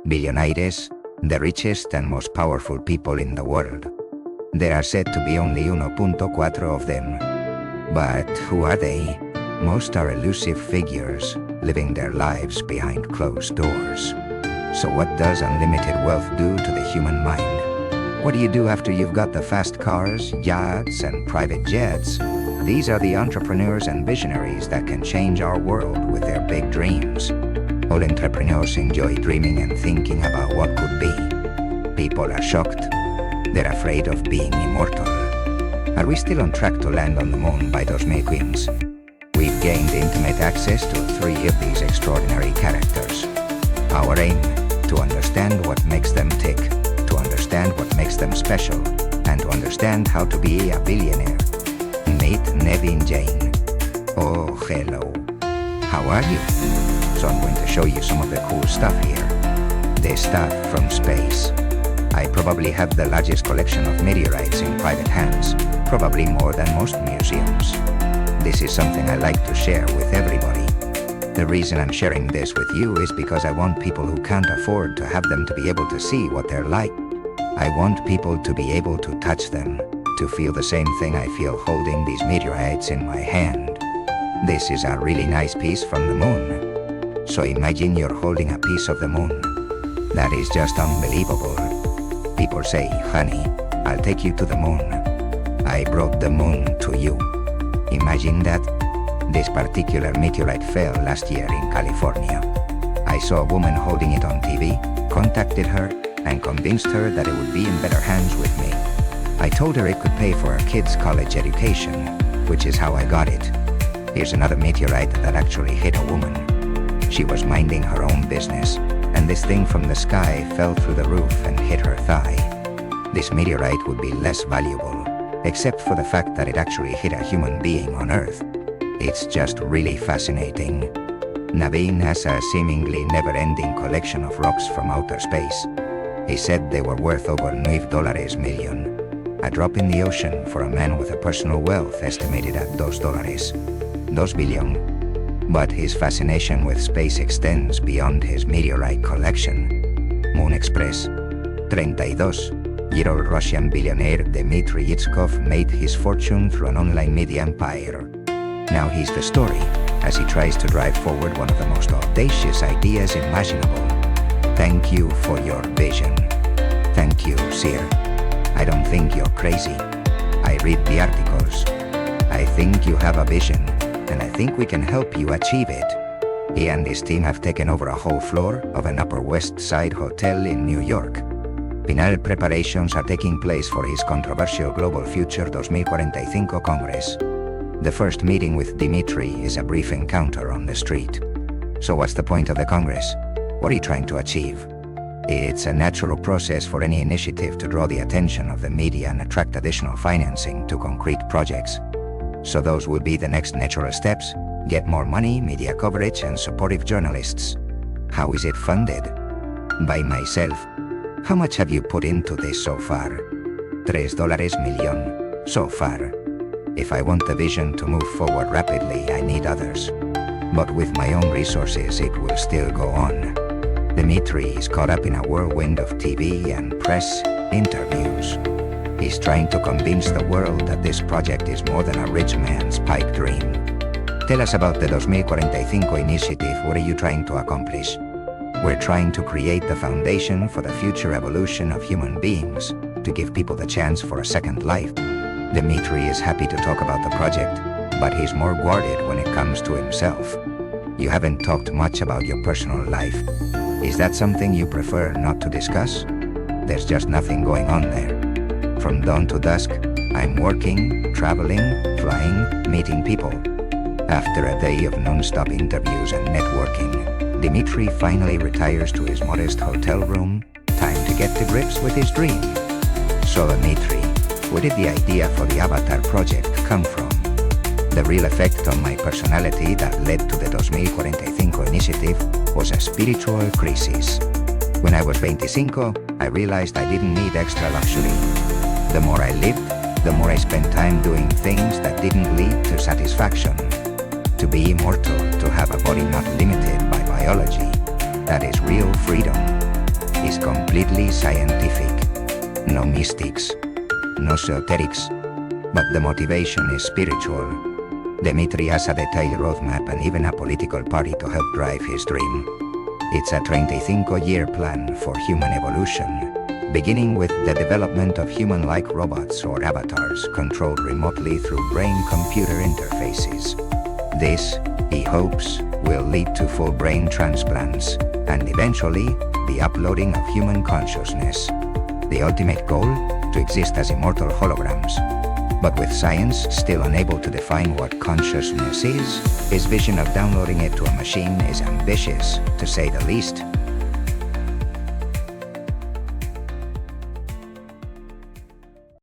Billionaires, the richest and most powerful people in the world. There are said to be only 1.4 of them. But who are they? Most are elusive figures, living their lives behind closed doors. So what does unlimited wealth do to the human mind? What do you do after you've got the fast cars, yachts, and private jets? These are the entrepreneurs and visionaries that can change our world with their big dreams. All entrepreneurs enjoy dreaming and thinking about what could be. People are shocked. They're afraid of being immortal. Are we still on track to land on the moon by 2015? We've gained intimate access to 3 of these extraordinary characters. Our aim, to understand what makes them tick, to understand what makes them special, and to understand how to be a billionaire. Meet Nevin Jane. Oh, hello. How are you? So I'm going to show you some of the cool stuff here. The stuff from space. I probably have the largest collection of meteorites in private hands, probably more than most museums. This is something I like to share with everybody. The reason I'm sharing this with you is because I want people who can't afford to have them to be able to see what they're like. I want people to be able to touch them, to feel the same thing I feel holding these meteorites in my hand. This is a really nice piece from the moon. So imagine you're holding a piece of the moon. That is just unbelievable. People say, honey, I'll take you to the moon. I brought the moon to you. Imagine that. This particular meteorite fell last year in California. I saw a woman holding it on TV, contacted her, and convinced her that it would be in better hands with me. I told her it could pay for our kids' college education, which is how I got it. Here's another meteorite that actually hit a woman. She was minding her own business, and this thing from the sky fell through the roof and hit her thigh. This meteorite would be less valuable, except for the fact that it actually hit a human being on Earth. It's just really fascinating. Naveen has a seemingly never-ending collection of rocks from outer space. He said they were worth over $9 million. A drop in the ocean for a man with a personal wealth estimated at $2 billion. But his fascination with space extends beyond his meteorite collection. Moon Express. 32-year-old Russian billionaire Dmitry Yitskov made his fortune through an online media empire. Now he's the story, as he tries to drive forward one of the most audacious ideas imaginable. Thank you for your vision. Thank you, sir. I don't think you're crazy. I read the articles. I think you have a vision, and I think we can help you achieve it. He and his team have taken over a whole floor of an Upper West Side hotel in New York. Final preparations are taking place for his controversial Global Future 2045 Congress. The first meeting with Dmitry is a brief encounter on the street. So what's the point of the Congress? What are you trying to achieve? It's a natural process for any initiative to draw the attention of the media and attract additional financing to concrete projects. So those will be the next natural steps: get more money, media coverage, and supportive journalists. How is it funded? By myself. How much have you put into this so far? $3 million. So far. If I want the vision to move forward rapidly, I need others. But with my own resources, it will still go on. Dmitry is caught up in a whirlwind of TV and press interviews. He's trying to convince the world that this project is more than a rich man's pipe dream. Tell us about the 2045 initiative. What are you trying to accomplish? We're trying to create the foundation for the future evolution of human beings, to give people the chance for a second life. Dmitry is happy to talk about the project, but he's more guarded when it comes to himself. You haven't talked much about your personal life. Is that something you prefer not to discuss? There's just nothing going on there. From dawn to dusk, I'm working, traveling, flying, meeting people. After a day of non-stop interviews and networking, Dmitry finally retires to his modest hotel room. Time to get to grips with his dream. So Dmitry, where did the idea for the Avatar project come from? The real effect on my personality that led to the 2045 initiative was a spiritual crisis. When I was 25, I realized I didn't need extra luxury. The more I lived, the more I spent time doing things that didn't lead to satisfaction. To be immortal, to have a body not limited by biology, that is real freedom. is completely scientific. No mystics, no esoterics, but the motivation is spiritual. Dmitry has a detailed roadmap and even a political party to help drive his dream. It's a 25-year plan for human evolution, beginning with the development of human-like robots or avatars controlled remotely through brain-computer interfaces. This, he hopes, will lead to full brain transplants, and eventually, the uploading of human consciousness. The ultimate goal? To exist as immortal holograms. But with science still unable to define what consciousness is, his vision of downloading it to a machine is ambitious, to say the least.